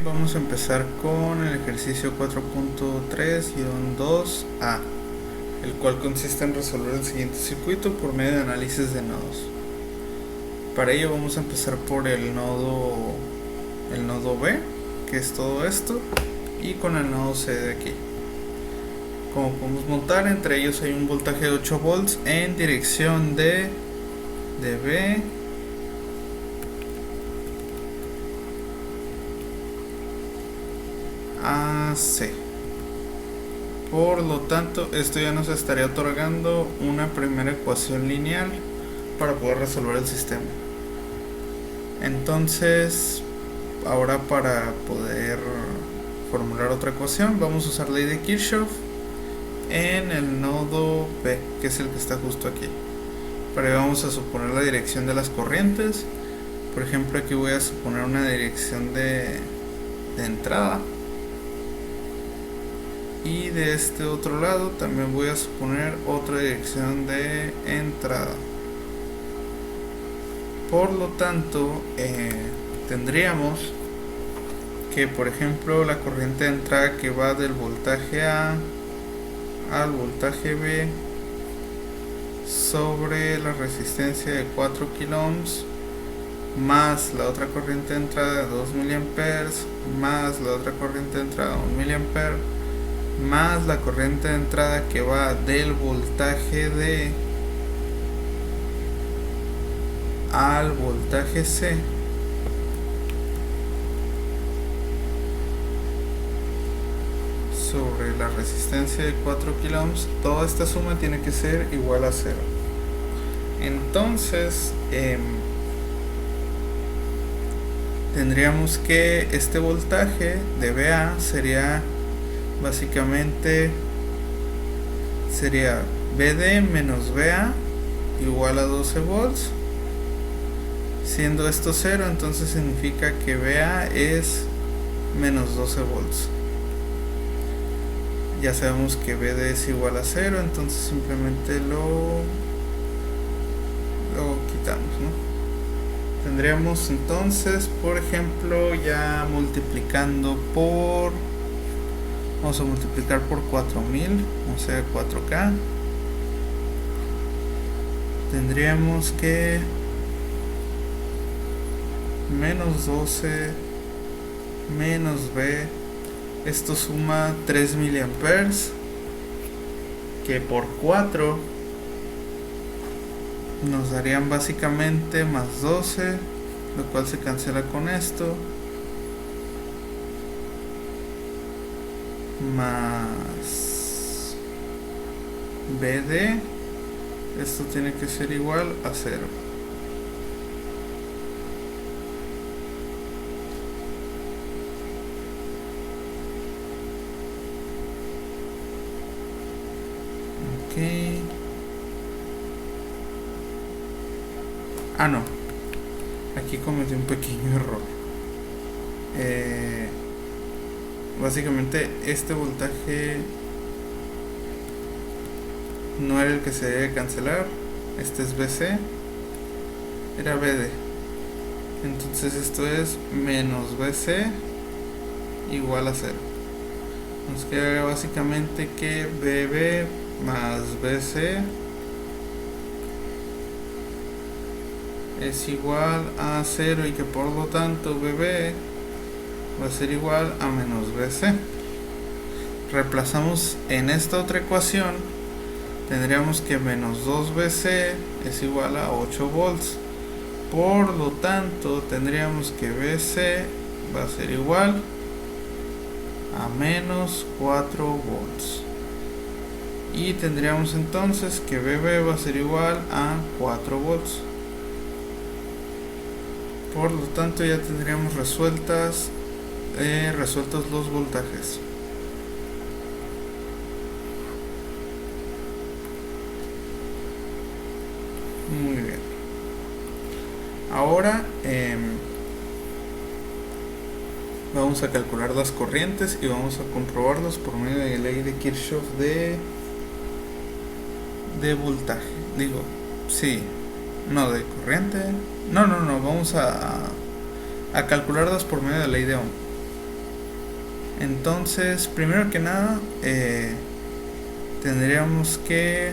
Vamos a empezar con el ejercicio 4.3-2A, el cual consiste en resolver el siguiente circuito por medio de análisis de nodos. Para ello vamos a empezar por el nodo B, que es todo esto, y con el nodo C de aquí. Como podemos notar, entre ellos hay un voltaje de 8 volts en dirección de B a C. Por lo tanto, esto ya nos estaría otorgando una primera ecuación lineal para poder resolver el sistema. Entonces, ahora para poder formular otra ecuación, vamos a usar ley de Kirchhoff en el nodo B, que es el que está justo aquí. Para ello vamos a suponer la dirección de las corrientes. Por ejemplo, aquí voy a suponer una dirección de entrada. Y de este otro lado también voy a suponer otra dirección de entrada. Por lo tanto, tendríamos que, por ejemplo, la corriente de entrada que va del voltaje A al voltaje B sobre la resistencia de 4 kiloohms más la otra corriente de entrada de 2 miliamperes más la otra corriente de entrada de 1 miliampere más la corriente de entrada que va del voltaje D al voltaje C sobre la resistencia de 4 kiloohms. Toda esta suma tiene que ser igual a 0. Entonces tendríamos que este voltaje de BA sería básicamente BD menos BA igual a 12 volts. Siendo esto 0, entonces significa que BA es menos 12 volts. Ya sabemos que BD es igual a 0, entonces simplemente lo quitamos, ¿no? Tendríamos entonces, por ejemplo, ya multiplicando por... Vamos a multiplicar por 4000, o sea 4K. Tendríamos que menos 12 menos B, esto suma 3 miliamperes, que por 4 nos darían básicamente más 12, lo cual se cancela con esto, más BD, esto tiene que ser igual a 0. No, aquí cometí un pequeño error. Básicamente este voltaje no era el que se debe cancelar. Este es BC, era BD. Entonces esto es menos BC igual a 0. Nos queda básicamente que BB más BC es igual a 0 y que por lo tanto BB va a ser igual a menos BC. Reemplazamos en esta otra ecuación, tendríamos que menos 2BC es igual a 8 volts. Por lo tanto, tendríamos que BC va a ser igual a menos 4 volts. Y tendríamos entonces que BB va a ser igual a 4 volts. Por lo tanto, ya tendríamos resueltos los voltajes. Muy bien. Ahora vamos a calcular las corrientes y vamos a comprobarlos por medio de la ley de Kirchhoff de voltaje. De corriente. No, vamos a calcularlas por medio de la ley de Ohm. Entonces, primero que nada, tendríamos que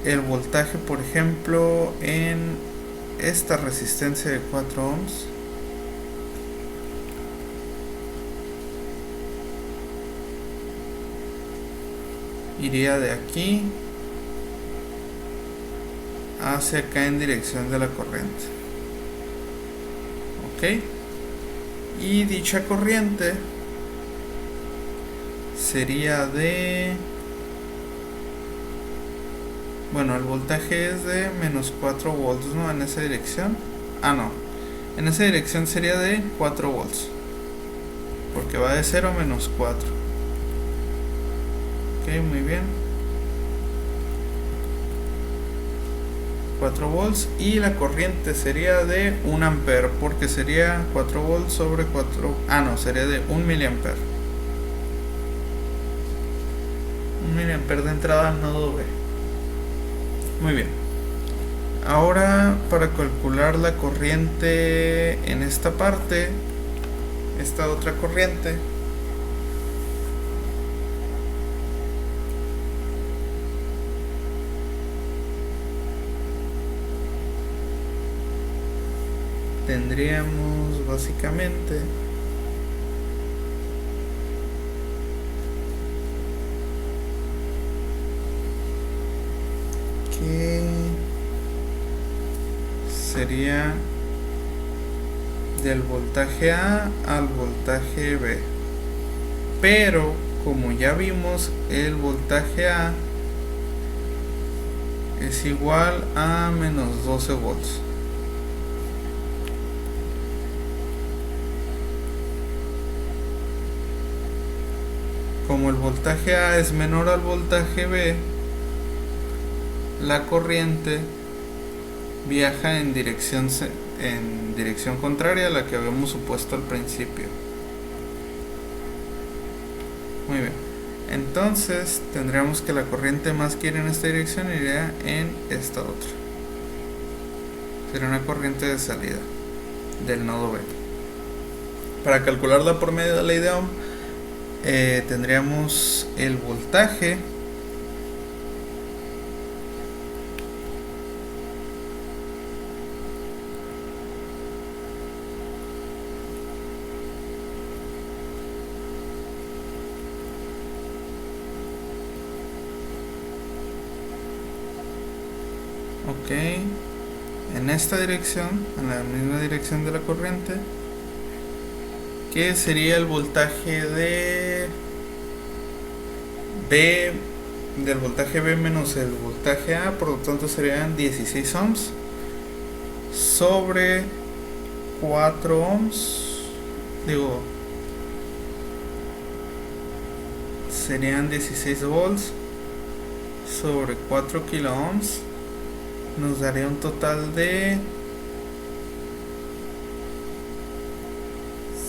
el voltaje, por ejemplo, en esta resistencia de 4 ohms, iría de aquí hacia acá en dirección de la corriente. Ok, y dicha corriente sería de, bueno, el voltaje es de menos 4 volts, ¿no? En esa dirección, no, en esa dirección sería de 4 volts, porque va de 0 a menos 4. Ok, muy bien. 4 volts, y la corriente sería de 1 ampere, porque sería 4 volts sobre 4, sería de 1 miliampere. 1 miliampere de entrada al nodo B. Muy bien. Ahora, para calcular la corriente en esta parte, esta otra corriente, tendríamos básicamente que sería del voltaje A al voltaje B, pero como ya vimos, el voltaje A es igual a menos 12 volts. Como el voltaje A es menor al voltaje B, la corriente viaja en dirección contraria a la que habíamos supuesto al principio. Muy bien. Entonces tendríamos que la corriente más que ir en esta dirección iría en esta otra. Sería una corriente de salida del nodo B. Para calcularla por medio de la ley de Ohm, tendríamos el voltaje en esta dirección, en la misma dirección de la corriente, que sería el voltaje de B, del voltaje B menos el voltaje A, por lo tanto serían 16 ohms sobre 4 ohms, serían 16 volts sobre 4 kilo ohms, nos daría un total de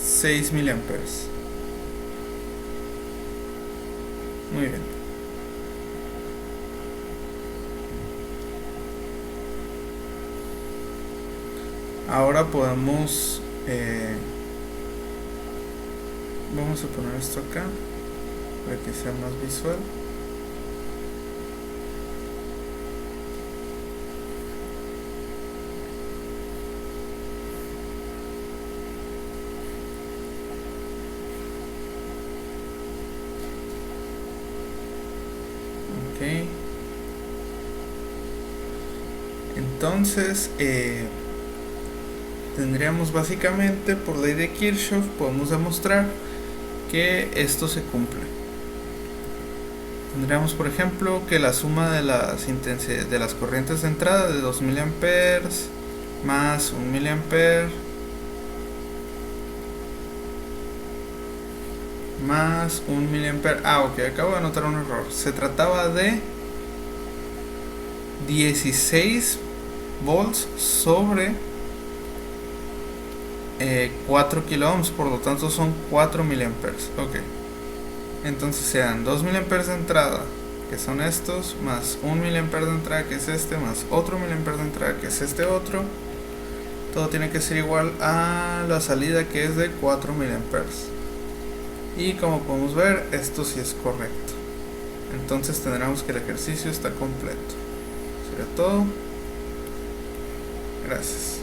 6 miliamperes. Muy bien. Ahora podemos vamos a poner esto acá para que sea más visual. Entonces tendríamos básicamente, por ley de Kirchhoff, podemos demostrar que esto se cumple. Tendríamos, por ejemplo, que la suma de las intensidades de las corrientes de entrada de 2 miliamperes más 1 miliampere más 1 miliampere. Acabo de anotar un error. Se trataba de 16 volts sobre 4 kilo ohms, por lo tanto son 4 miliamperes. Entonces sean 2 miliamperes de entrada, que son estos, más 1 miliampere de entrada, que es este, más otro miliampere de entrada, que es este otro, todo tiene que ser igual a la salida, que es de 4 miliamperes. Y como podemos ver, esto sí es correcto. Entonces tendremos que el ejercicio está completo. Sería todo. Gracias.